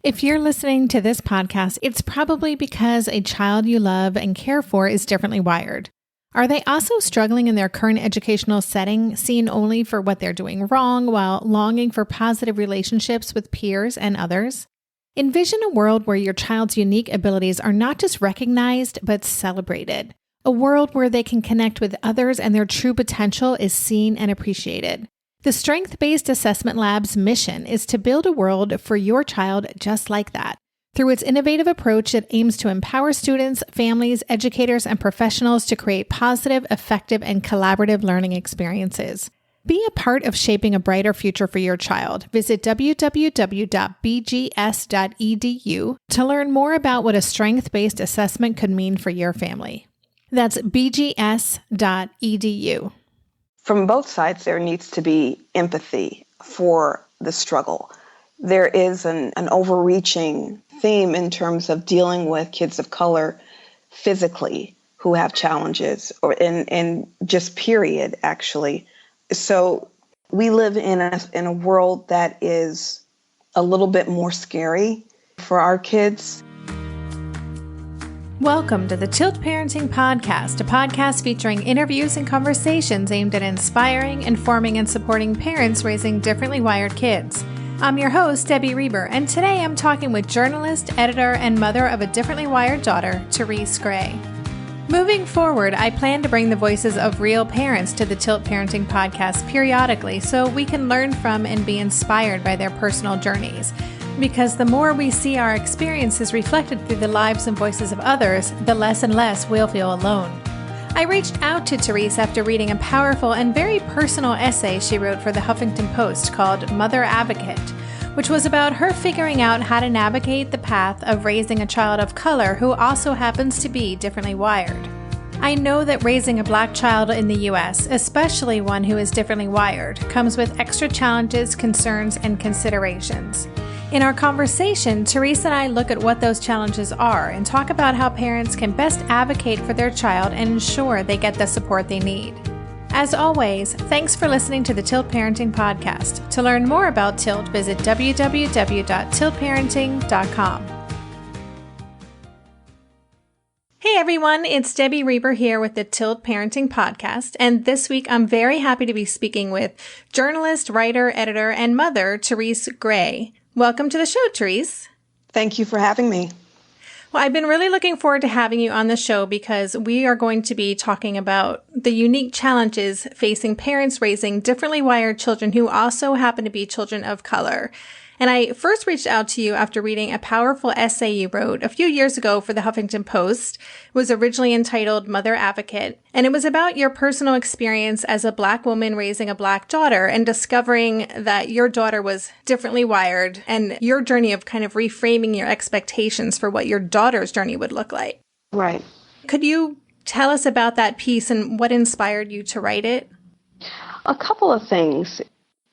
If you're listening to this podcast, it's probably because a child you love and care for is differently wired. Are they also struggling in their current educational setting, seen only for what they're doing wrong while longing for positive relationships with peers and others? Envision a world where your child's unique abilities are not just recognized, but celebrated. A world where they can connect with others and their true potential is seen and appreciated. The Strength-Based Assessment Lab's mission is to build a world for your child just like that. Through its innovative approach, it aims to empower students, families, educators, and professionals to create positive, effective, and collaborative learning experiences. Be a part of shaping a brighter future for your child. Visit www.bgs.edu to learn more about what a strength-based assessment could mean for your family. That's bgs.edu. From both sides, there needs to be empathy for the struggle. There is an overreaching theme in terms of dealing with kids of color physically who have challenges, or in just period, actually. So we live in a world that is a little bit more scary for our kids. Welcome to the Tilt Parenting Podcast, a podcast featuring interviews and conversations aimed at inspiring, informing, and supporting parents raising differently wired kids. I'm your host, Debbie Reber, and today I'm talking with journalist, editor, and mother of a differently wired daughter, Tarice Gray. Moving forward, I plan to bring the voices of real parents to the Tilt Parenting Podcast periodically so we can learn from and be inspired by their personal journeys. Because the more we see our experiences reflected through the lives and voices of others, the less and less we'll feel alone. I reached out to Tarice after reading a powerful and very personal essay she wrote for the Huffington Post called Mother Advocate, which was about her figuring out how to navigate the path of raising a child of color who also happens to be differently wired. I know that raising a Black child in the U.S., especially one who is differently wired, comes with extra challenges, concerns, and considerations. In our conversation, Tarice and I look at what those challenges are and talk about how parents can best advocate for their child and ensure they get the support they need. As always, thanks for listening to the Tilt Parenting Podcast. To learn more about Tilt, visit www.tiltparenting.com. Hey everyone, it's Debbie Reber here with the Tilt Parenting Podcast, and this week I'm very happy to be speaking with journalist, writer, editor, and mother Tarice Gray. Welcome to the show, Tarice. Thank you for having me. Well, I've been really looking forward to having you on the show because we are going to be talking about the unique challenges facing parents raising differently wired children who also happen to be children of color. And I first reached out to you after reading a powerful essay you wrote a few years ago for the Huffington Post. It was originally entitled Mother Advocate, and it was about your personal experience as a Black woman raising a Black daughter and discovering that your daughter was differently wired and your journey of kind of reframing your expectations for what your daughter's journey would look like. Right. Could you tell us about that piece and what inspired you to write it? A couple of things.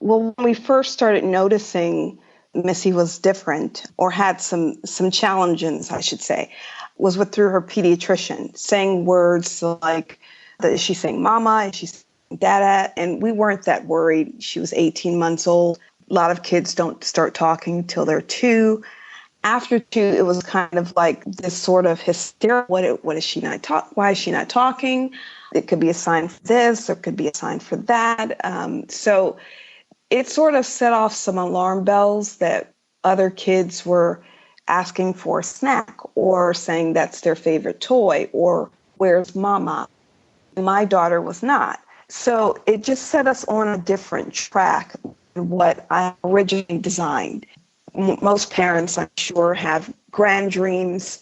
Well, when we first started noticing Missy was different or had some challenges, I should say, was through her pediatrician, saying words like, is she saying mama? Is she saying dada? And we weren't that worried. She was 18 months old. A lot of kids don't start talking till they're 2. After 2, it was kind of like this sort of hysteria. What is she not talking? Why is she not talking? It could be a sign for this, or it could be a sign for that. So it sort of set off some alarm bells that other kids were asking for a snack or saying that's their favorite toy or where's mama? My daughter was not. So it just set us on a different track than what I originally designed. Most parents, I'm sure, have grand dreams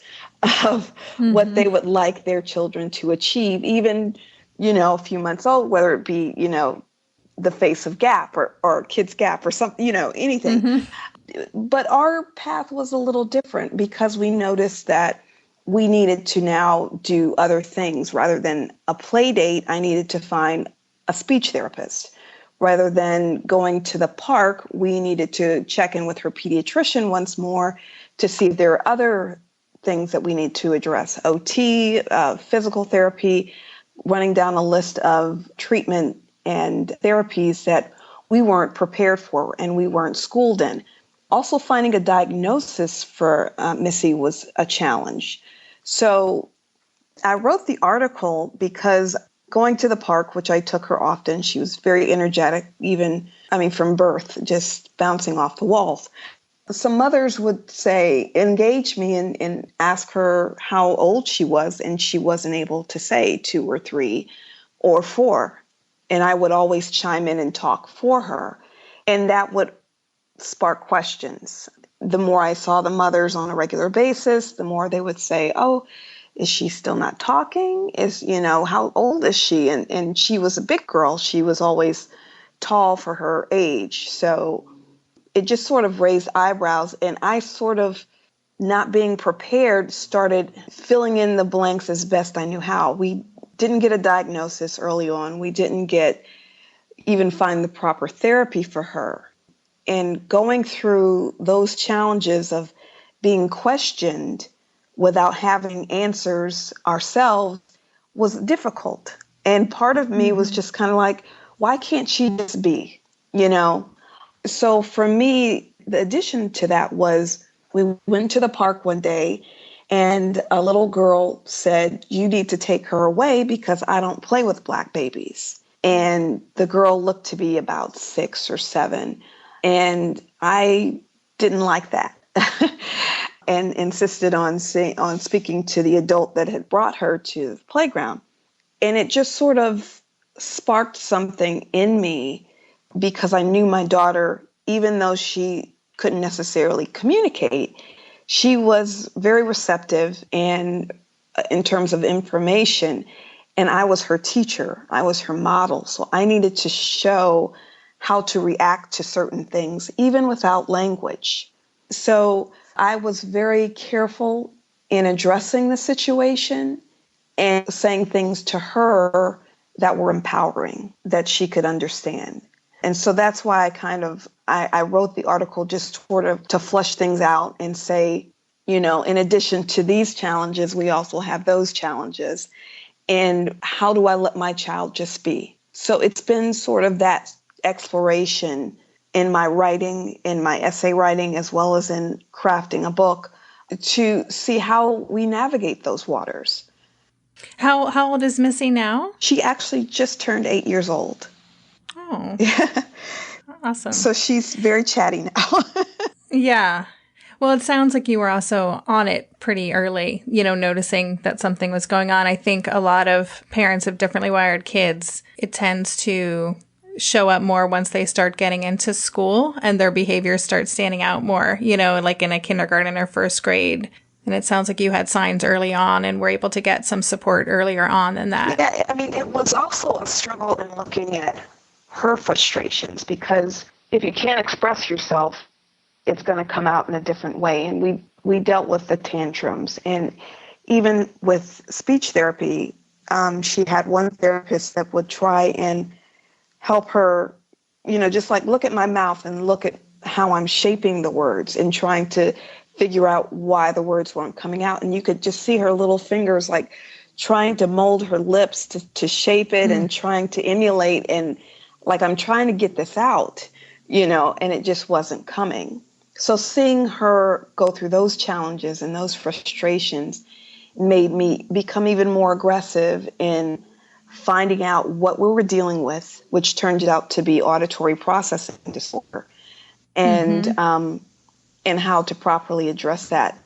of what they would like their children to achieve, even, a few months old, whether it be, the face of Gap or Kids Gap or something, anything. But our path was a little different because we noticed that we needed to now do other things. Rather than a play date, I needed to find a speech therapist. Rather than going to the park, we needed to check in with her pediatrician once more to see if there are other things that we need to address. OT, physical therapy, running down a list of treatment and therapies that we weren't prepared for and we weren't schooled in. Also, finding a diagnosis for Missy was a challenge. So I wrote the article because going to the park, which I took her often, she was very energetic, from birth, just bouncing off the walls. Some mothers would say, engage me and ask her how old she was, and she wasn't able to say 2 or 3 or 4. And I would always chime in and talk for her. And that would spark questions. The more I saw the mothers on a regular basis, the more they would say, oh, is she still not talking? How old is she? And she was a big girl. She was always tall for her age. So it just sort of raised eyebrows. And I sort of, not being prepared, started filling in the blanks as best I knew how. We didn't get a diagnosis early on. We didn't even find the proper therapy for her. And going through those challenges of being questioned without having answers ourselves was difficult. And part of me was just kind of like, why can't she just be, So for me, the addition to that was we went to the park one day and a little girl said, you need to take her away because I don't play with black babies. And the girl looked to be about 6 or 7. And I didn't like that and insisted on speaking to the adult that had brought her to the playground. And it just sort of sparked something in me because I knew my daughter, even though she couldn't necessarily communicate, she was very receptive and in terms of information. And I was her teacher. I was her model. So I needed to show how to react to certain things, even without language. So I was very careful in addressing the situation and saying things to her that were empowering, that she could understand. And so that's why I wrote the article just sort of to flush things out and say, in addition to these challenges, we also have those challenges. And how do I let my child just be? So it's been sort of that exploration in my writing, in my essay writing, as well as in crafting a book to see how we navigate those waters. How old is Missy now? She actually just turned 8 years old. Oh, awesome. So she's very chatty now. Yeah. Well, it sounds like you were also on it pretty early, noticing that something was going on. I think a lot of parents of differently wired kids, it tends to show up more once they start getting into school and their behaviors start standing out more, like in a kindergarten or first grade. And it sounds like you had signs early on and were able to get some support earlier on than that. Yeah, it was also a struggle in looking at her frustrations, because if you can't express yourself, it's going to come out in a different way. And we dealt with the tantrums. And even with speech therapy, she had one therapist that would try and help her, just like look at my mouth and look at how I'm shaping the words and trying to figure out why the words weren't coming out. And you could just see her little fingers like trying to mold her lips to shape it and trying to emulate. And like, I'm trying to get this out, and it just wasn't coming. So seeing her go through those challenges and those frustrations made me become even more aggressive in finding out what we were dealing with, which turned out to be auditory processing disorder, and how to properly address that,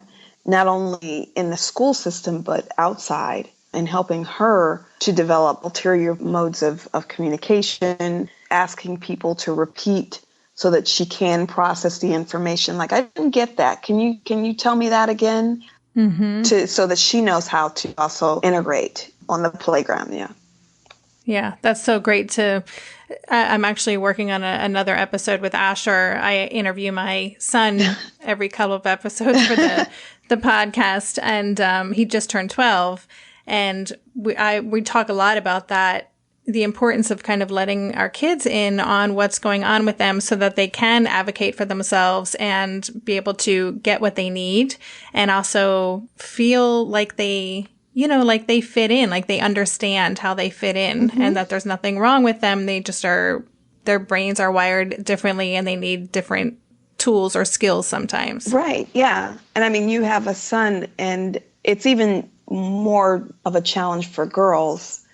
not only in the school system, but outside, and helping her to develop ulterior modes of communication, asking people to repeat so that she can process the information. Like, I didn't get that. Can you tell me that again? So that she knows how to also integrate on the playground. Yeah. Yeah, that's so great I'm actually working on another episode with Asher. I interview my son every couple of episodes for the podcast, and he just turned 12. And we talk a lot about that, the importance of kind of letting our kids in on what's going on with them so that they can advocate for themselves and be able to get what they need and also feel like they fit in, like they understand how they fit in and that there's nothing wrong with them. They just their brains are wired differently and they need different tools or skills sometimes. Right. Yeah. And I mean, you have a son, and it's even more of a challenge for girls,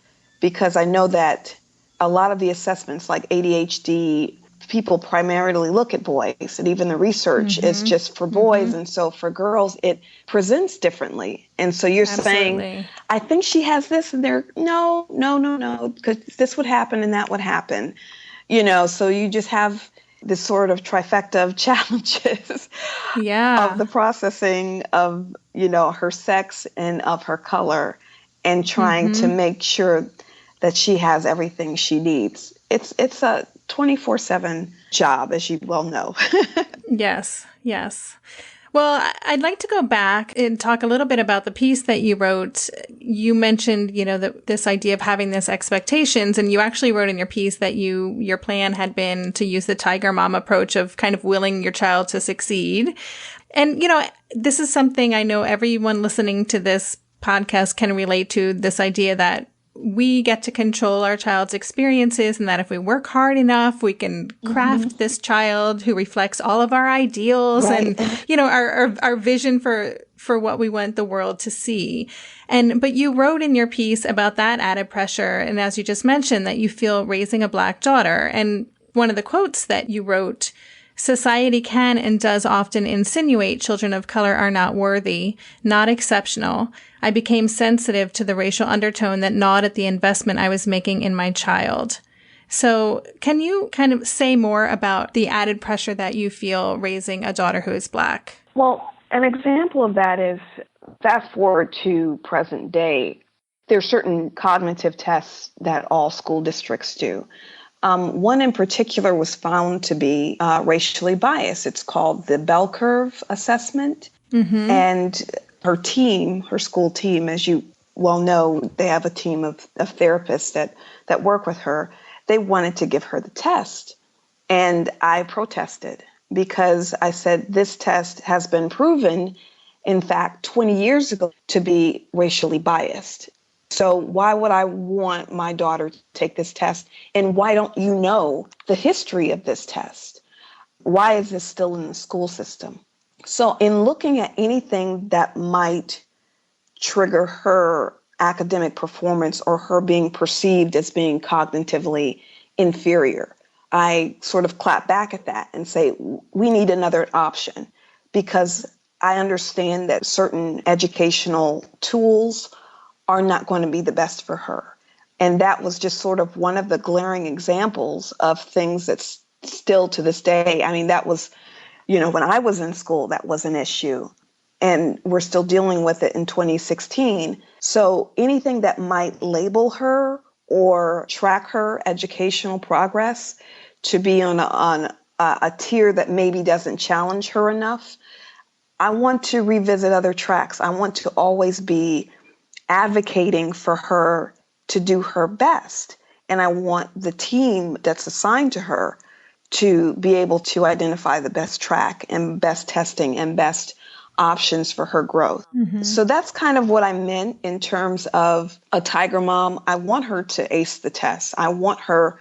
because I know that a lot of the assessments like ADHD, people primarily look at boys, and even the research is just for boys. And so for girls, it presents differently. And so you're saying, I think she has this, and they're, no, because this would happen and that would happen. So you just have this sort of trifecta of challenges of the processing of, her sex and of her color, and trying to make sure that she has everything she needs. It's a 24/7 job, as you well know. Yes. Well, I'd like to go back and talk a little bit about the piece that you wrote. You mentioned, this idea of having this expectations, and you actually wrote in your piece that your plan had been to use the Tiger Mom approach of kind of willing your child to succeed. And, this is something I know everyone listening to this podcast can relate to, this idea that we get to control our child's experiences, and that if we work hard enough, we can craft this child who reflects all of our ideals and, our vision for what we want the world to see. But you wrote in your piece about that added pressure. And as you just mentioned, that you feel raising a Black daughter. And one of the quotes that you wrote, society can and does often insinuate children of color are not worthy, not exceptional. I became sensitive to the racial undertone that gnawed at the investment I was making in my child. So can you kind of say more about the added pressure that you feel raising a daughter who is Black? Well, an example of that is, fast forward to present day, there are certain cognitive tests that all school districts do. One in particular was found to be racially biased. It's called the bell curve assessment. And her school team, as you well know, they have a team of therapists that work with her. They wanted to give her the test. And I protested, because I said, this test has been proven, in fact, 20 years ago, to be racially biased. So why would I want my daughter to take this test? And why don't you know the history of this test? Why is this still in the school system? So in looking at anything that might trigger her academic performance or her being perceived as being cognitively inferior, I sort of clap back at that and say, we need another option, because I understand that certain educational tools are not going to be the best for her. And that was just sort of one of the glaring examples of things that's still to this day. I mean, that was, when I was in school, that was an issue. And we're still dealing with it in 2016. So anything that might label her or track her educational progress to be on a tier that maybe doesn't challenge her enough, I want to revisit other tracks. I want to always be advocating for her to do her best. And I want the team that's assigned to her to be able to identify the best track and best testing and best options for her growth. So that's kind of what I meant in terms of a Tiger Mom. I want her to ace the test. I want her,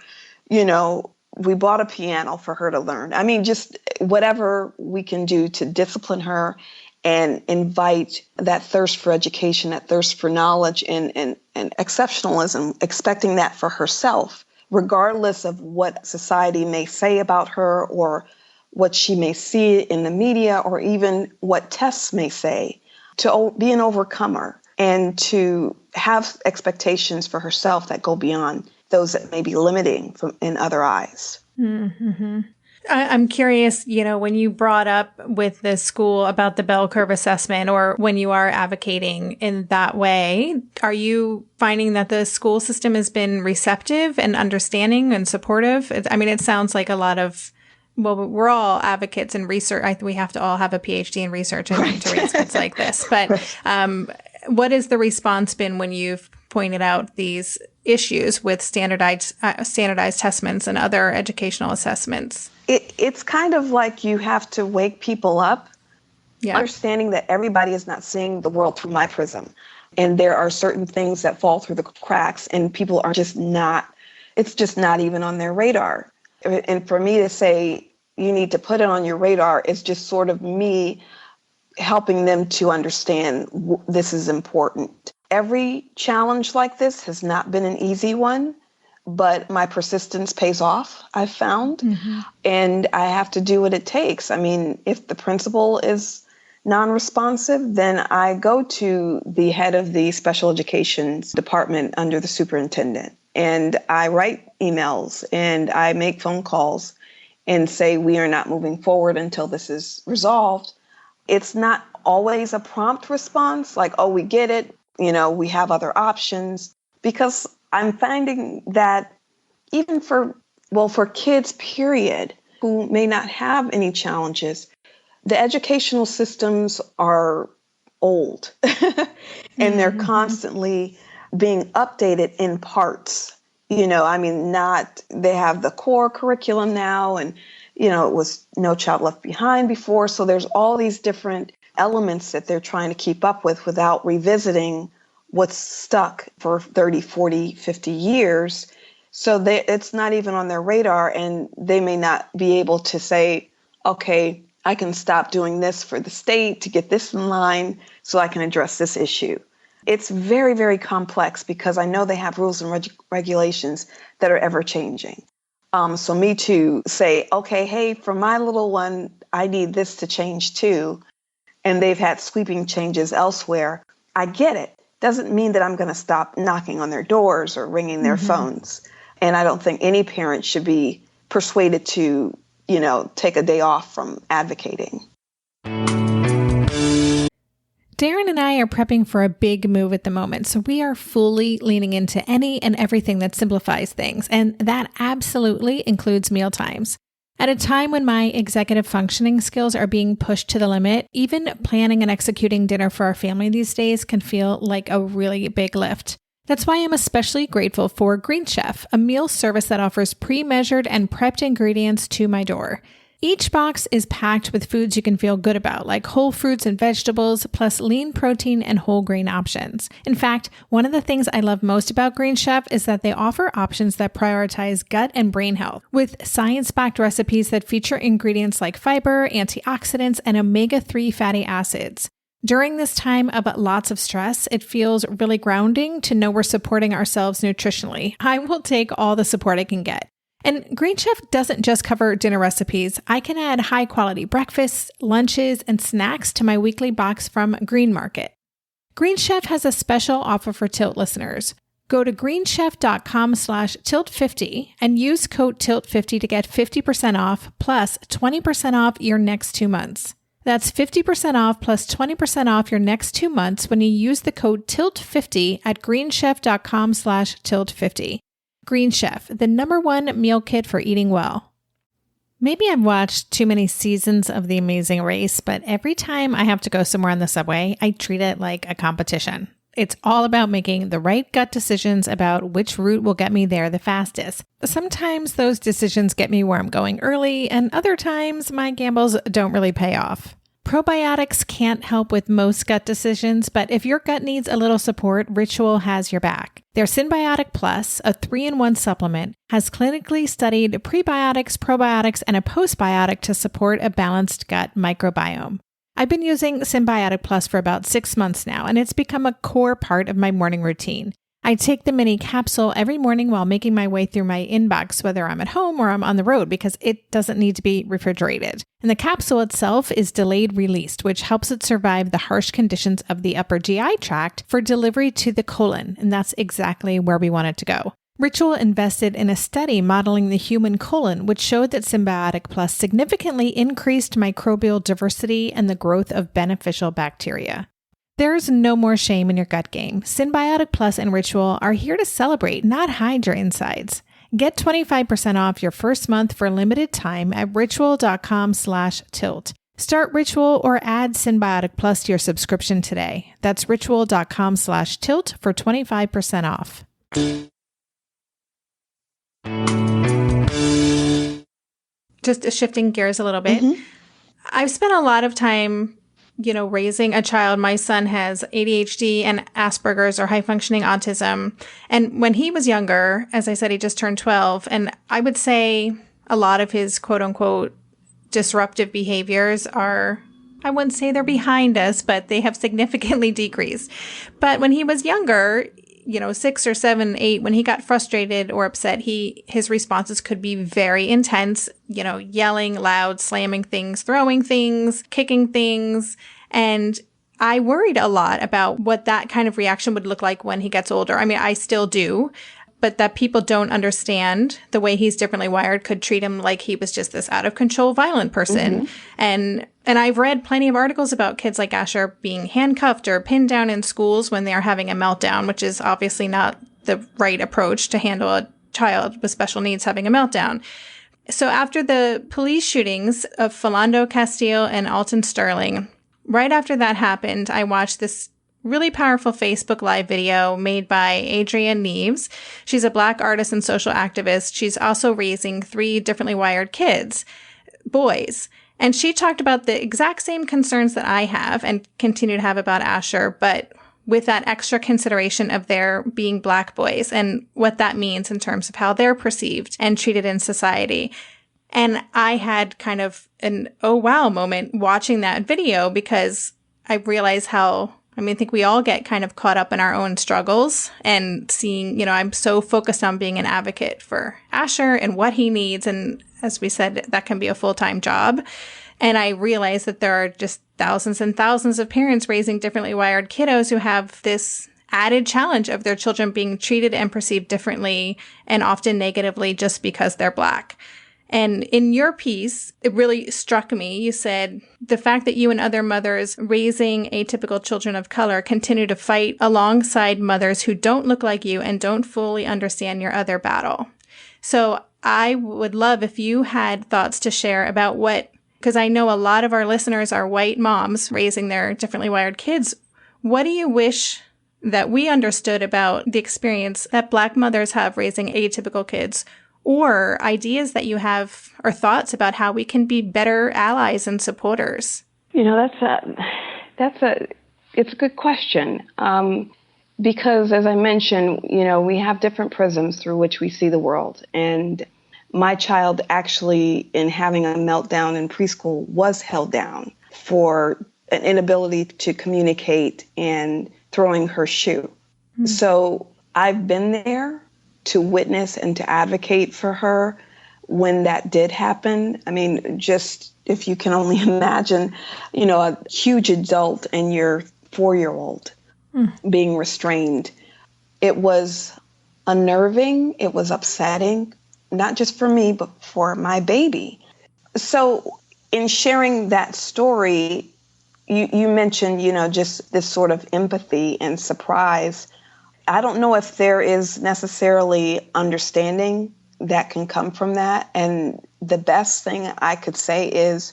we bought a piano for her to learn. I mean, just whatever we can do to discipline her and invite that thirst for education, that thirst for knowledge and exceptionalism, expecting that for herself, regardless of what society may say about her or what she may see in the media or even what tests may say, to be an overcomer and to have expectations for herself that go beyond those that may be limiting in other eyes. I'm curious, when you brought up with the school about the bell curve assessment, or when you are advocating in that way, are you finding that the school system has been receptive and understanding and supportive? It sounds like a lot of, we're all advocates in research. We have to all have a PhD in research, I think, to raise kids like this. But what has the response been when you've pointed out these issues with standardized assessments and other educational assessments? It's kind of like you have to wake people up, understanding that everybody is not seeing the world through my prism. And there are certain things that fall through the cracks and people are it's just not even on their radar. And for me to say, you need to put it on your radar is just sort of me helping them to understand this is important. Every challenge like this has not been an easy one, but my persistence pays off, I've found, and I have to do what it takes. I mean, if the principal is non-responsive, then I go to the head of the special education department under the superintendent, and I write emails and I make phone calls and say, we are not moving forward until this is resolved. It's not always a prompt response, like, oh, we get it, we have other options, because I'm finding that even for kids, period, who may not have any challenges, the educational systems are old and they're constantly being updated in parts. They have the core curriculum now, and, it was No Child Left Behind before. So there's all these different elements that they're trying to keep up with without revisiting what's stuck for 30, 40, 50 years. So it's not even on their radar, and they may not be able to say, okay, I can stop doing this for the state to get this in line so I can address this issue. It's very, very complex because I know they have rules and regulations that are ever changing. So me to say, okay, hey, for my little one, I need this to change too, and they've had sweeping changes elsewhere, I get it. Doesn't mean that I'm going to stop knocking on their doors or ringing their phones. And I don't think any parent should be persuaded to, take a day off from advocating. Darren and I are prepping for a big move at the moment, so we are fully leaning into any and everything that simplifies things, and that absolutely includes mealtimes. At a time when my executive functioning skills are being pushed to the limit, even planning and executing dinner for our family these days can feel like a really big lift. That's why I'm especially grateful for Green Chef, a meal service that offers pre-measured and prepped ingredients to my door. Each box is packed with foods you can feel good about, like whole fruits and vegetables, plus lean protein and whole grain options. In fact, one of the things I love most about Green Chef is that they offer options that prioritize gut and brain health, with science-backed recipes that feature ingredients like fiber, antioxidants, and omega-3 fatty acids. During this time of lots of stress, it feels really grounding to know we're supporting ourselves nutritionally. I will take all the support I can get. And Green Chef doesn't just cover dinner recipes. I can add high-quality breakfasts, lunches, and snacks to my weekly box from Green Market. Green Chef has a special offer for Tilt listeners. Go to greenchef.com/tilt50 and use code TILT50 to get 50% off plus 20% off your next 2 months. That's 50% off plus 20% off your next 2 months when you use the code TILT50 at greenchef.com/tilt50. Green Chef, the #1 meal kit for eating well. Maybe I've watched too many seasons of The Amazing Race, but every time I have to go somewhere on the subway, I treat it like a competition. It's all about making the right gut decisions about which route will get me there the fastest. Sometimes those decisions get me where I'm going early, and other times my gambles don't really pay off. Probiotics can't help with most gut decisions, but if your gut needs a little support, Ritual has your back. Their Synbiotic Plus, a 3-in-1 supplement, has clinically studied prebiotics, probiotics, and a postbiotic to support a balanced gut microbiome. I've been using Synbiotic Plus for about 6 months now, and it's become a core part of my morning routine. I take the mini capsule every morning while making my way through my inbox, whether I'm at home or I'm on the road, because it doesn't need to be refrigerated. And the capsule itself is delayed released, which helps it survive the harsh conditions of the upper GI tract for delivery to the colon. And that's exactly where we want it to go. Ritual invested in a study modeling the human colon, which showed that Synbiotic Plus significantly increased microbial diversity and the growth of beneficial bacteria. There's no more shame in your gut game. Synbiotic Plus and Ritual are here to celebrate, not hide your insides. Get 25% off your first month for a limited time at ritual.com/tilt. Start Ritual or add Synbiotic Plus to your subscription today. That's ritual.com/tilt for 25% off. Just shifting gears a little bit. I've spent a lot of time raising a child. My son has ADHD and Asperger's or high functioning autism. And when he was younger, as I said, he just turned 12. And I would say a lot of his quote unquote disruptive behaviors are, I wouldn't say they're behind us, but they have significantly decreased. But when he was younger, 6 or 7, 8, when he got frustrated or upset, his responses could be very intense, yelling loud, slamming things, throwing things, kicking things. And I worried a lot about what that kind of reaction would look like when he gets older. I mean, I still do, but that people don't understand the way he's differently wired could treat him like he was just this out of control, violent person. And I've read plenty of articles about kids like Asher being handcuffed or pinned down in schools when they're having a meltdown, which is obviously not the right approach to handle a child with special needs having a meltdown. So after the police shootings of Philando Castile and Alton Sterling, right after that happened, I watched this really powerful Facebook Live video made by Adrienne Neves. She's a Black artist and social activist. She's also raising 3 differently wired kids, boys. And she talked about the exact same concerns that I have and continue to have about Asher, but with that extra consideration of their being Black boys and what that means in terms of how they're perceived and treated in society. And I had kind of an oh wow moment watching that video because I realized I think we all get kind of caught up in our own struggles and seeing, I'm so focused on being an advocate for Asher and what he needs. And as we said, that can be a full-time job. And I realized that there are just thousands and thousands of parents raising differently wired kiddos who have this added challenge of their children being treated and perceived differently and often negatively just because they're Black. And in your piece, it really struck me. You said the fact that you and other mothers raising atypical children of color continue to fight alongside mothers who don't look like you and don't fully understand your other battle. So I would love if you had thoughts to share about because I know a lot of our listeners are white moms raising their differently wired kids. What do you wish that we understood about the experience that Black mothers have raising atypical kids? Or ideas that you have or thoughts about how we can be better allies and supporters? It's a good question. Because as I mentioned, we have different prisms through which we see the world. And my child actually, in having a meltdown in preschool, was held down for an inability to communicate and throwing her shoe. So I've been there to witness and to advocate for her when that did happen. I mean, just if you can only imagine, a huge adult and your 4-year-old being restrained. It was unnerving. It was upsetting, not just for me, but for my baby. So in sharing that story, you mentioned, just this sort of empathy and surprise. I don't know if there is necessarily understanding that can come from that. And the best thing I could say is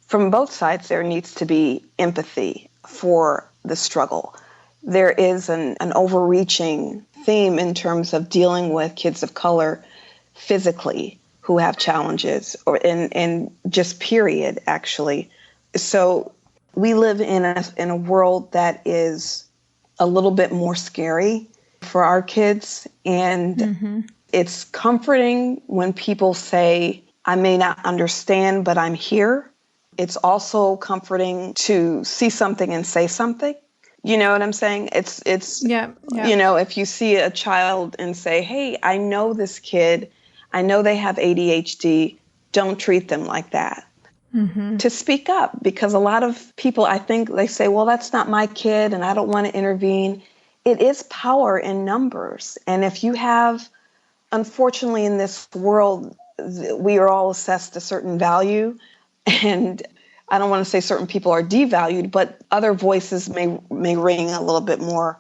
from both sides, there needs to be empathy for the struggle. There is an overreaching theme in terms of dealing with kids of color physically who have challenges and just period, actually. So we live in a world that is a little bit more scary for our kids. And it's comforting when people say, I may not understand, but I'm here. It's also comforting to see something and say something. You know what I'm saying? It's if you see a child and say, hey, I know this kid, I know they have ADHD, don't treat them like that. To speak up, because a lot of people, I think they say, well, that's not my kid and I don't want to intervene. It is power in numbers. And if you have, unfortunately, in this world, we are all assessed a certain value. And I don't want to say certain people are devalued, but other voices may ring a little bit more,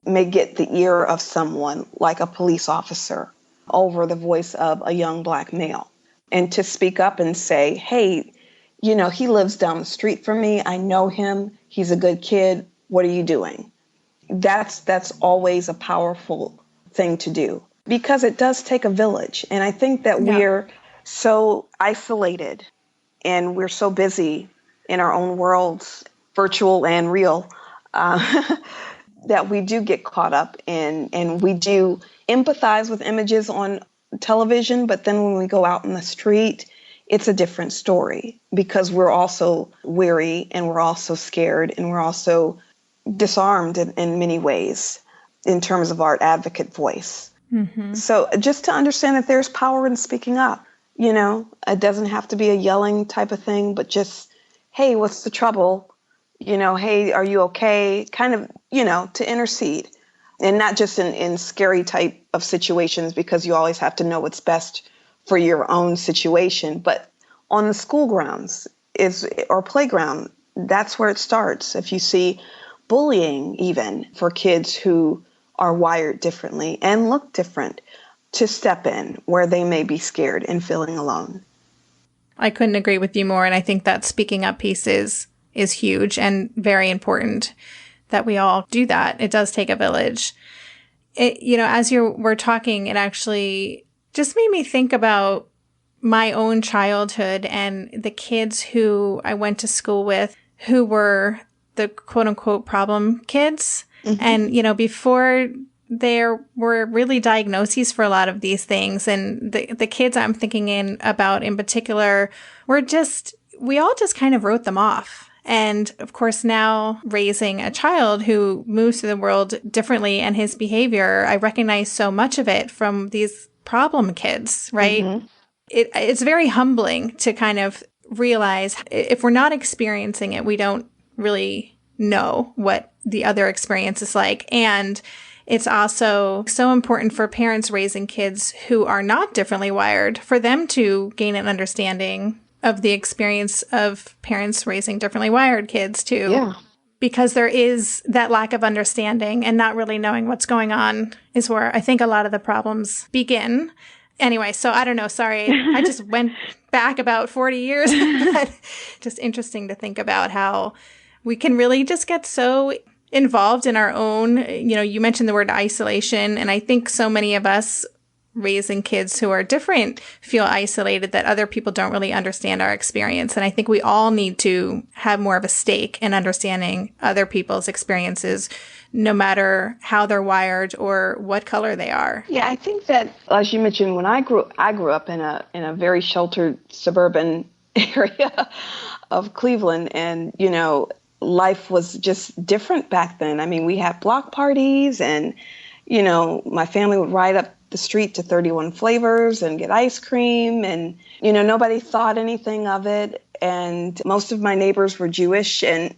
may get the ear of someone like a police officer over the voice of a young Black male. And to speak up and say, hey, he lives down the street from me. I know him. He's a good kid. What are you doing? That's always a powerful thing to do because it does take a village. And I think that we're so isolated and we're so busy in our own worlds, virtual and real, that we do get caught up in, and we do empathize with images on television. But then when we go out in the street, it's a different story because we're also weary and we're also scared and we're also disarmed in many ways in terms of our advocate voice. Mm-hmm. So just to understand that there's power in speaking up, it doesn't have to be a yelling type of thing, but just, hey, what's the trouble? Hey, are you okay? Kind of, to intercede, and not just in scary type of situations because you always have to know what's best for your own situation. But on the school grounds or playground, that's where it starts. If you see bullying, even for kids who are wired differently and look different, to step in where they may be scared and feeling alone. I couldn't agree with you more. And I think that speaking up piece is huge and very important that we all do that. It does take a village. As you were talking, it actually just made me think about my own childhood and the kids who I went to school with who were the quote unquote problem kids. Mm-hmm. And, before there were really diagnoses for a lot of these things. And the kids I'm thinking about in particular we all just kind of wrote them off. And of course, now raising a child who moves through the world differently and his behavior, I recognize so much of it from these problem kids, right? Mm-hmm. It's very humbling to kind of realize if we're not experiencing it, we don't really know what the other experience is like. And it's also so important for parents raising kids who are not differently wired, for them to gain an understanding of the experience of parents raising differently wired kids too. Yeah. Because there is that lack of understanding and not really knowing what's going on is where I think a lot of the problems begin. Anyway, so I don't know. Sorry, I just went back about 40 years. But just interesting to think about how we can really just get so involved in our own, you mentioned the word isolation. And I think so many of us raising kids who are different feel isolated, that other people don't really understand our experience. And I think we all need to have more of a stake in understanding other people's experiences, no matter how they're wired or what color they are. Yeah, I think that, as you mentioned, when I grew up in a very sheltered suburban area of Cleveland, and life was just different back then. I mean, we had block parties, and my family would ride up the street to 31 Flavors and get ice cream, and nobody thought anything of it. And most of my neighbors were Jewish, and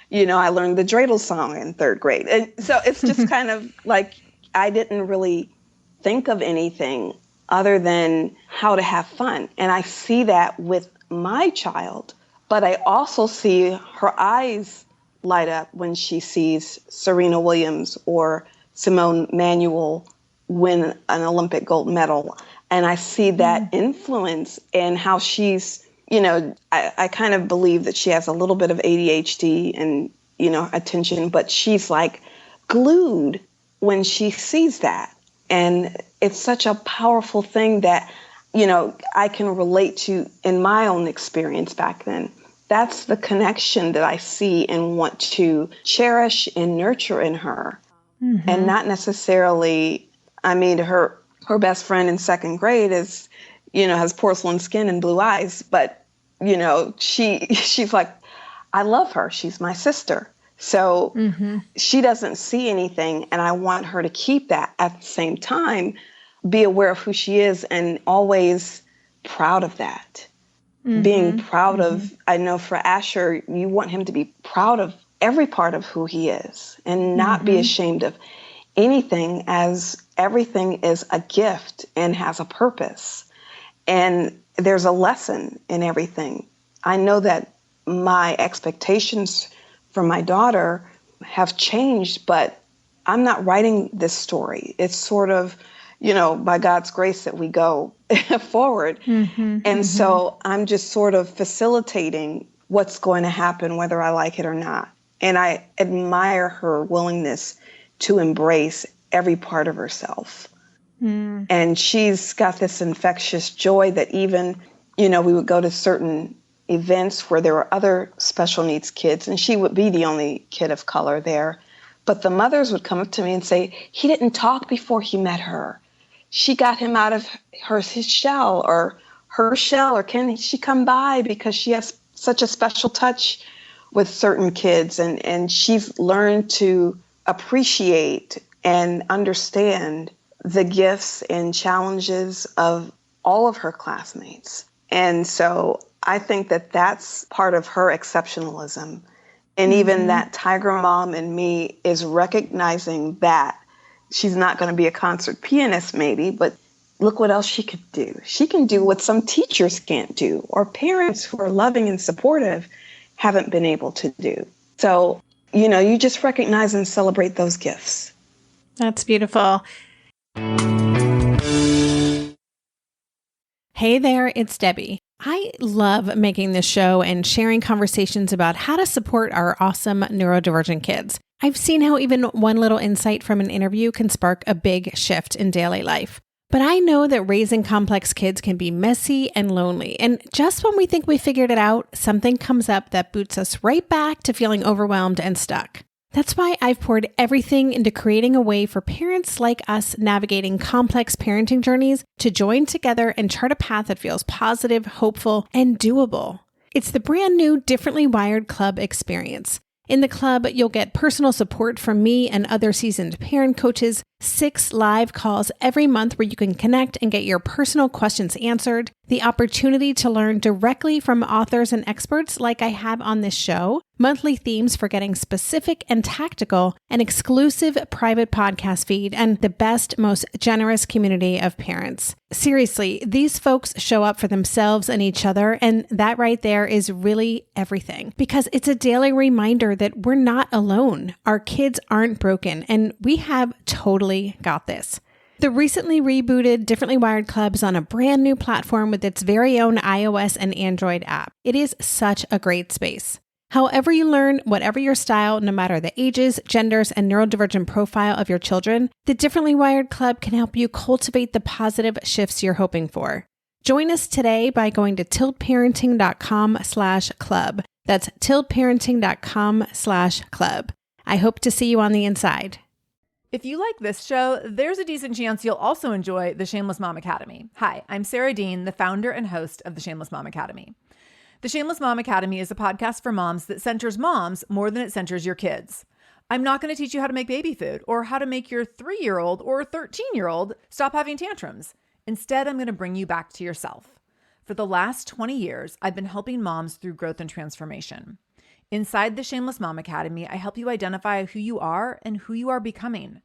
I learned the dreidel song in 3rd grade. And so it's just kind of like I didn't really think of anything other than how to have fun. And I see that with my child, but I also see her eyes light up when she sees Serena Williams or Simone Manuel win an Olympic gold medal. And I see that influence in how she's, I kind of believe that she has a little bit of ADHD and, attention, but she's like glued when she sees that. And it's such a powerful thing that, I can relate to in my own experience back then. That's the connection that I see and want to cherish and nurture in her. Mm-hmm. And not necessarily, her best friend in 2nd grade is, has porcelain skin and blue eyes, but, she's like, I love her. She's my sister. So she doesn't see anything, and I want her to keep that. At the same time, be aware of who she is and always proud of that. Mm-hmm. Being proud of, I know for Asher, you want him to be proud of every part of who he is and not be ashamed of anything, as everything is a gift and has a purpose. And there's a lesson in everything. I know that my expectations for my daughter have changed, but I'm not writing this story. It's sort of, by God's grace that we go forward. And so I'm just sort of facilitating what's going to happen, whether I like it or not. And I admire her willingness to embrace every part of herself. And she's got this infectious joy that even, we would go to certain events where there were other special needs kids, and she would be the only kid of color there. But the mothers would come up to me and say, he didn't talk before he met her. She got him out of his shell or her shell, or can she come by because she has such a special touch with certain kids, and she's learned to appreciate and understand the gifts and challenges of all of her classmates. And so I think that that's part of her exceptionalism. And even that tiger mom in me is recognizing that she's not going to be a concert pianist maybe, but look what else she could do. She can do what some teachers can't do, or parents who are loving and supportive haven't been able to do. So, you just recognize and celebrate those gifts. That's beautiful. Hey there, it's Debbie. I love making this show and sharing conversations about how to support our awesome neurodivergent kids. I've seen how even one little insight from an interview can spark a big shift in daily life. But I know that raising complex kids can be messy and lonely. And just when we think we figured it out, something comes up that boots us right back to feeling overwhelmed and stuck. That's why I've poured everything into creating a way for parents like us navigating complex parenting journeys to join together and chart a path that feels positive, hopeful, and doable. It's the brand new Differently Wired Club experience. In the club, you'll get personal support from me and other seasoned parent coaches, 6 live calls every month where you can connect and get your personal questions answered, the opportunity to learn directly from authors and experts like I have on this show, monthly themes for getting specific and tactical, an exclusive private podcast feed, and the best, most generous community of parents. Seriously, these folks show up for themselves and each other, and that right there is really everything, because it's a daily reminder that we're not alone. Our kids aren't broken, and we have totally got this. The recently rebooted Differently Wired Club is on a brand new platform with its very own iOS and Android app. It is such a great space. However you learn, whatever your style, no matter the ages, genders, and neurodivergent profile of your children, the Differently Wired Club can help you cultivate the positive shifts you're hoping for. Join us today by going to tiltparenting.com/club. That's tiltparenting.com/club. I hope to see you on the inside. If you like this show, there's a decent chance you'll also enjoy the Shameless Mom Academy. Hi, I'm Sarah Dean, the founder and host of the Shameless Mom Academy. The Shameless Mom Academy is a podcast for moms that centers moms more than it centers your kids. I'm not going to teach you how to make baby food or how to make your 3-year-old or 13-year-old stop having tantrums. Instead, I'm going to bring you back to yourself. For the last 20 years, I've been helping moms through growth and transformation. Inside the Shameless Mom Academy, I help you identify who you are and who you are becoming.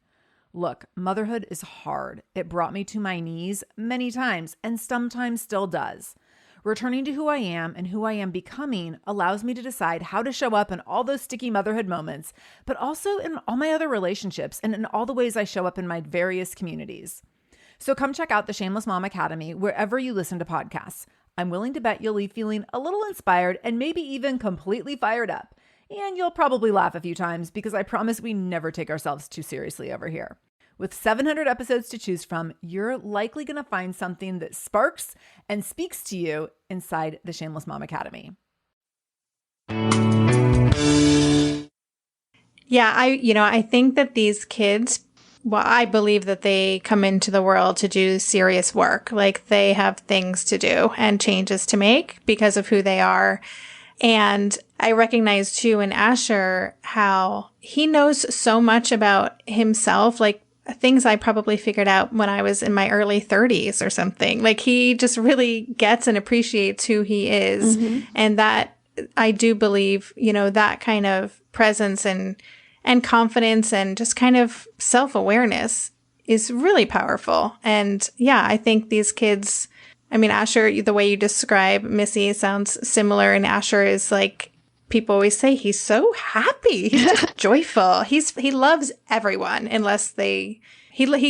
Look, motherhood is hard. It brought me to my knees many times and sometimes still does. Returning to who I am and who I am becoming allows me to decide how to show up in all those sticky motherhood moments, but also in all my other relationships and in all the ways I show up in my various communities. So come check out the Shameless Mom Academy wherever you listen to podcasts. I'm willing to bet you'll leave feeling a little inspired and maybe even completely fired up. And you'll probably laugh a few times because I promise we never take ourselves too seriously over here. With 700 episodes to choose from, you're likely going to find something that sparks and speaks to you inside the Shameless Mom Academy. Yeah, I think that these kids, I believe that they come into the world to do serious work. Like they have things to do and changes to make because of who they are. And I recognize too in Asher how he knows so much about himself, like things I probably figured out when I was in my early 30s or something. Like he just really gets and appreciates who he is. Mm-hmm. And that I do believe, that kind of presence and confidence and just kind of self-awareness is really powerful. And yeah, I think these kids, Asher, the way you describe Missy sounds similar. And Asher is like, people always say he's so happy. He's just joyful. He loves everyone unless he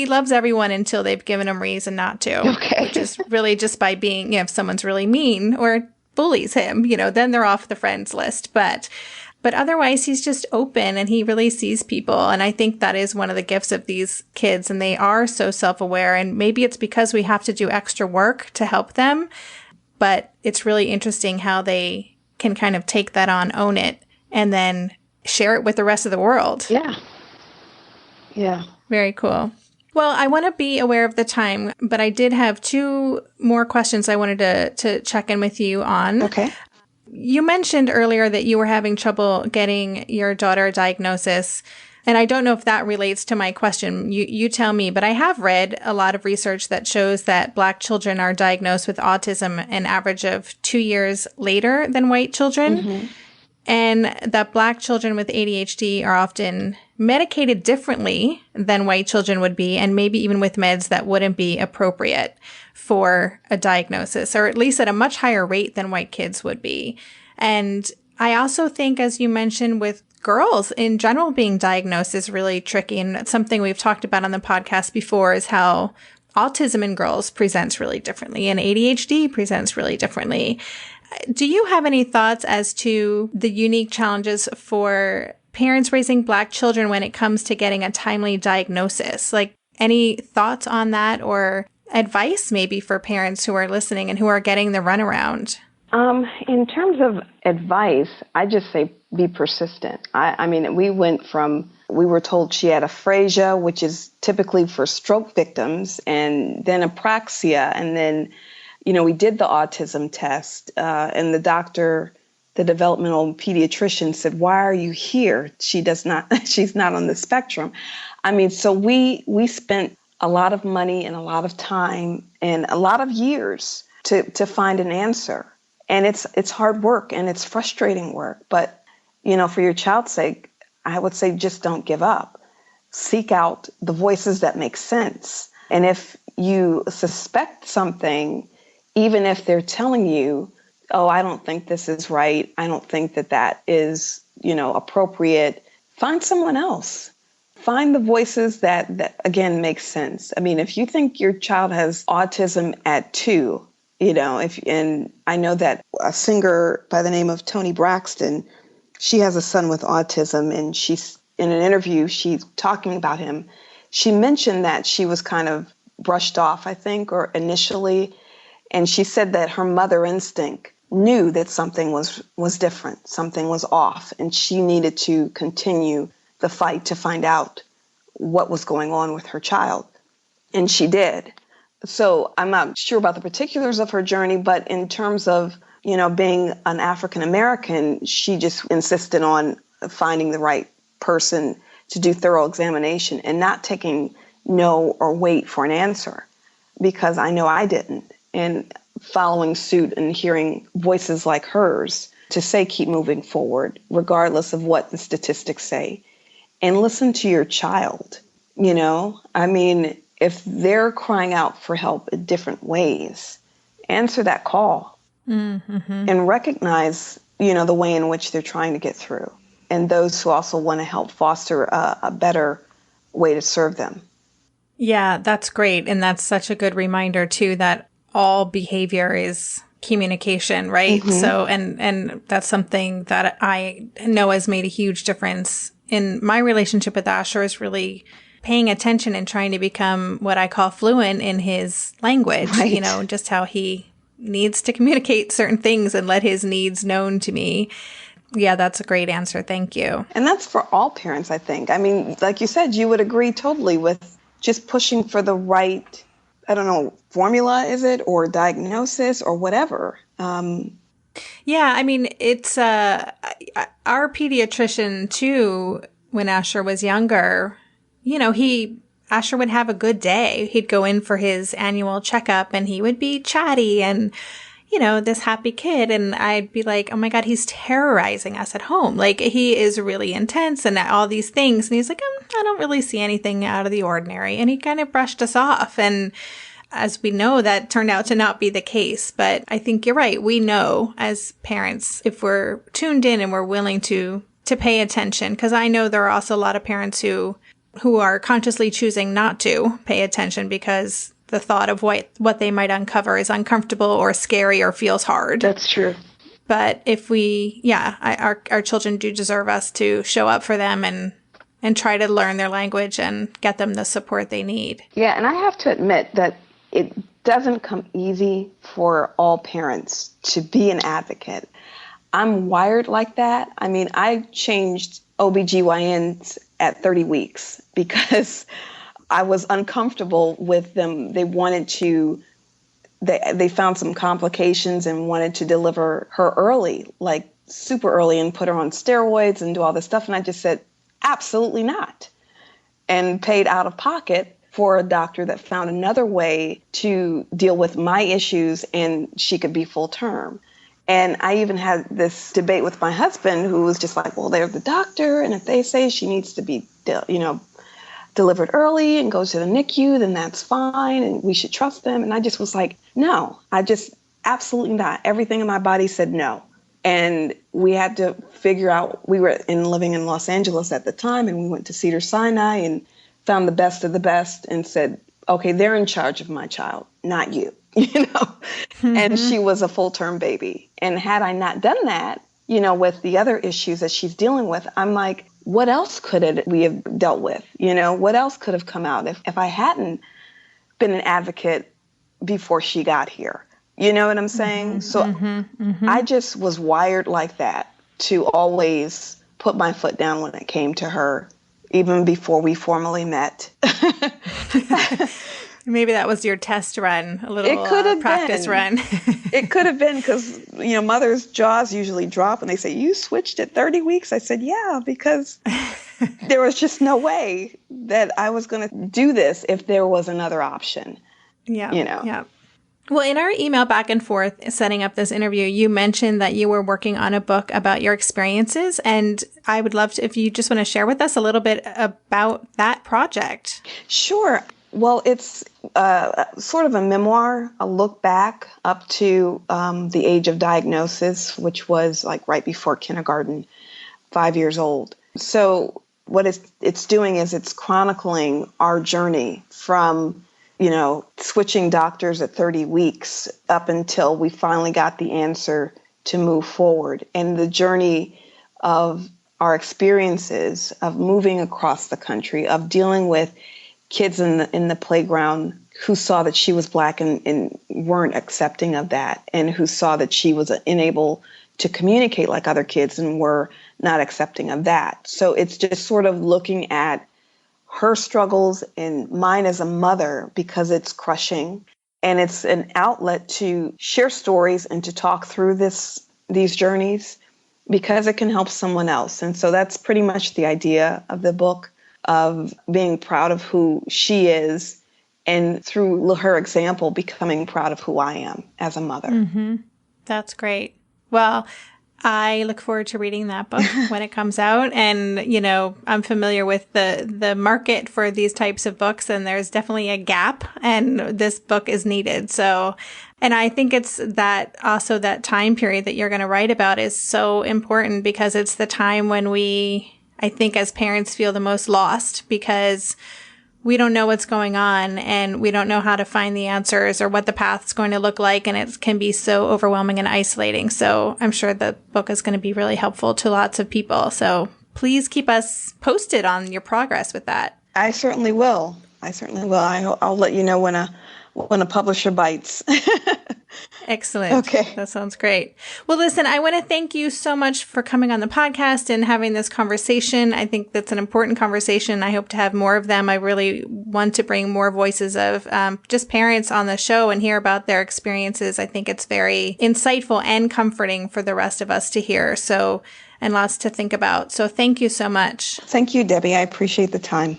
loves everyone until they've given him reason not to. Okay. Which is really just by being, if someone's really mean or bullies him, then they're off the friends list. But otherwise he's just open and he really sees people. And I think that is one of the gifts of these kids. And they are so self-aware. And maybe it's because we have to do extra work to help them. But it's really interesting how they can kind of take that on, own it, and then share it with the rest of the world. Yeah. Yeah. Very cool. Well, I want to be aware of the time, but I did have two more questions I wanted to check in with you on. Okay. You mentioned earlier that you were having trouble getting your daughter a diagnosis. And I don't know if that relates to my question. You tell me, but I have read a lot of research that shows that Black children are diagnosed with autism an average of 2 years later than white children. Mm-hmm. And that Black children with ADHD are often medicated differently than white children would be, and maybe even with meds that wouldn't be appropriate for a diagnosis, or at least at a much higher rate than white kids would be. And I also think, as you mentioned, with girls in general being diagnosed is really tricky. And it's something we've talked about on the podcast before, is how autism in girls presents really differently and ADHD presents really differently. Do you have any thoughts as to the unique challenges for parents raising Black children when it comes to getting a timely diagnosis? Like, any thoughts on that, or advice maybe for parents who are listening and who are getting the runaround? In terms of advice, I just say be persistent. I mean, we were told she had aphasia, which is typically for stroke victims, and then apraxia, and then we did the autism test, and the developmental pediatrician said, "Why are you here? She's not on the spectrum." I mean, so we spent a lot of money and a lot of time and a lot of years to find an answer. And it's hard work and it's frustrating work. But, for your child's sake, I would say just don't give up. Seek out the voices that make sense. And if you suspect something, even if they're telling you, "Oh, I don't think this is right. I don't think that is, appropriate," find someone else. Find the voices that again, make sense. I mean, if you think your child has autism at 2, and I know that a singer by the name of Toni Braxton, she has a son with autism, and she's in an interview, she's talking about him. She mentioned that she was kind of brushed off, I think, or initially. And she said that her mother instinct knew that something was different, something was off, and she needed to continue the fight to find out what was going on with her child. And she did. So I'm not sure about the particulars of her journey, but in terms of, being an African American, she just insisted on finding the right person to do thorough examination and not taking no or wait for an answer, because I know I didn't. And following suit and hearing voices like hers to say, keep moving forward, regardless of what the statistics say, and listen to your child. I mean, if they're crying out for help in different ways, answer that call. Mm-hmm. And recognize, the way in which they're trying to get through, and those who also want to help foster a better way to serve them. Yeah, that's great. And that's such a good reminder too, that all behavior is communication, right? Mm-hmm. So, and that's something that I know has made a huge difference in my relationship with Asher, is really paying attention and trying to become what I call fluent in his language, right. Just how he needs to communicate certain things and let his needs known to me. Yeah, that's a great answer. Thank you. And that's for all parents, I think. I mean, like you said, you would agree totally with just pushing for the right, formula, is it, or diagnosis or whatever. Yeah, I mean, it's our pediatrician too, when Asher was younger, Asher would have a good day. He'd go in for his annual checkup and he would be chatty and, this happy kid. And I'd be like, oh my God, he's terrorizing us at home. Like, he is really intense and all these things. And he's like, I don't really see anything out of the ordinary. And he kind of brushed us off. And as we know, that turned out to not be the case. But I think you're right. We know as parents, if we're tuned in and we're willing to pay attention, because I know there are also a lot of parents who are consciously choosing not to pay attention because the thought of what they might uncover is uncomfortable or scary or feels hard. That's true. But if our children do deserve us to show up for them and try to learn their language and get them the support they need. Yeah, and I have to admit that it doesn't come easy for all parents to be an advocate. I'm wired like that. I mean, I changed OBGYNs at 30 weeks because I was uncomfortable with them. They found some complications and wanted to deliver her early, like super early, and put her on steroids and do all this stuff. And I just said, absolutely not. And paid out of pocket for a doctor that found another way to deal with my issues and she could be full term. And I even had this debate with my husband, who was just like, well, they're the doctor, and if they say she needs to be, delivered early and go to the NICU, then that's fine, and we should trust them. And I just was like, no, absolutely not. Everything in my body said no. And we had to figure out, we were living in Los Angeles at the time, and we went to Cedars-Sinai and found the best of the best and said, okay, they're in charge of my child, not you, Mm-hmm. And she was a full-term baby. And had I not done that, with the other issues that she's dealing with, I'm like, what else could we have dealt with? What else could have come out if I hadn't been an advocate before she got here? You know what I'm saying? Mm-hmm. So I just was wired like that, to always put my foot down when it came to her, even before we formally met. Maybe that was your test run, a little It could have practice run. It could have been, because, mothers' jaws usually drop and they say, you switched at 30 weeks. I said, yeah, because there was just no way that I was going to do this if there was another option. Yeah. Yeah. Well, in our email back and forth setting up this interview, you mentioned that you were working on a book about your experiences. And I would love to, if you just want to share with us a little bit about that project. Sure. Well, it's sort of a memoir, a look back up to the age of diagnosis, which was like right before kindergarten, 5 years old. So what it's doing is it's chronicling our journey from, switching doctors at 30 weeks up until we finally got the answer to move forward, and the journey of our experiences of moving across the country, of dealing with kids in the playground who saw that she was Black and weren't accepting of that, and who saw that she was unable to communicate like other kids and were not accepting of that. So it's just sort of looking at her struggles and mine as a mother, because it's crushing, and it's an outlet to share stories and to talk through these journeys, because it can help someone else. And so that's pretty much the idea of the book, of being proud of who she is, and through her example, becoming proud of who I am as a mother. Mm-hmm. That's great. Well, I look forward to reading that book when it comes out. And, I'm familiar with the market for these types of books, and there's definitely a gap, and this book is needed. So, and I think it's that time period that you're going to write about is so important, because it's the time when I think as parents feel the most lost, because we don't know what's going on and we don't know how to find the answers or what the path's going to look like. And it can be so overwhelming and isolating. So I'm sure the book is going to be really helpful to lots of people. So please keep us posted on your progress with that. I certainly will. I'll let you know when a publisher bites. Excellent. Okay. That sounds great. Well, listen, I want to thank you so much for coming on the podcast and having this conversation. I think that's an important conversation. I hope to have more of them. I really want to bring more voices of just parents on the show and hear about their experiences. I think it's very insightful and comforting for the rest of us to hear. So, and lots to think about. So thank you so much. Thank you, Debbie. I appreciate the time.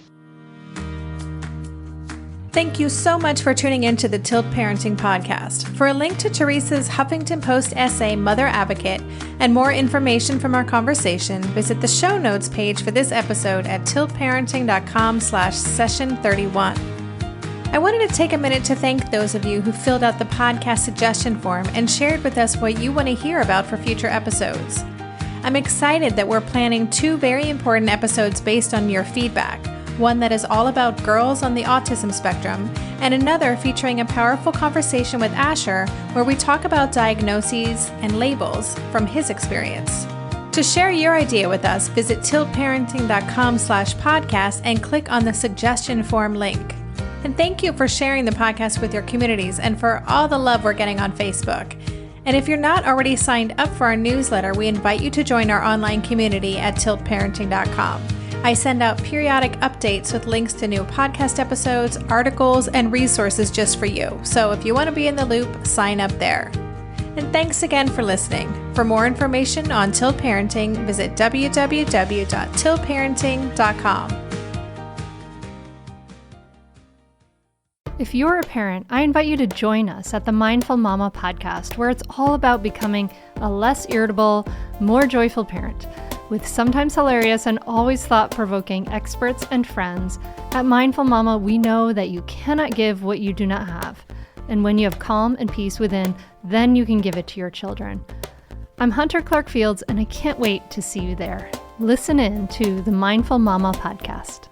Thank you so much for tuning in to the Tilt Parenting Podcast. For a link to Tarice's Huffington Post essay, Mother Advocate, and more information from our conversation, visit the show notes page for this episode at tiltparenting.com/session31. I wanted to take a minute to thank those of you who filled out the podcast suggestion form and shared with us what you want to hear about for future episodes. I'm excited that we're planning 2 very important episodes based on your feedback. One that is all about girls on the autism spectrum, and another featuring a powerful conversation with Asher where we talk about diagnoses and labels from his experience. To share your idea with us, visit tiltparenting.com/podcast and click on the suggestion form link. And thank you for sharing the podcast with your communities and for all the love we're getting on Facebook. And if you're not already signed up for our newsletter, we invite you to join our online community at tiltparenting.com. I send out periodic updates with links to new podcast episodes, articles, and resources just for you. So if you want to be in the loop, sign up there. And thanks again for listening. For more information on Tilt Parenting, visit www.tiltparenting.com. If you're a parent, I invite you to join us at the Mindful Mama podcast, where it's all about becoming a less irritable, more joyful parent. With sometimes hilarious and always thought-provoking experts and friends, at Mindful Mama, we know that you cannot give what you do not have. And when you have calm and peace within, then you can give it to your children. I'm Hunter Clark Fields, and I can't wait to see you there. Listen in to the Mindful Mama podcast.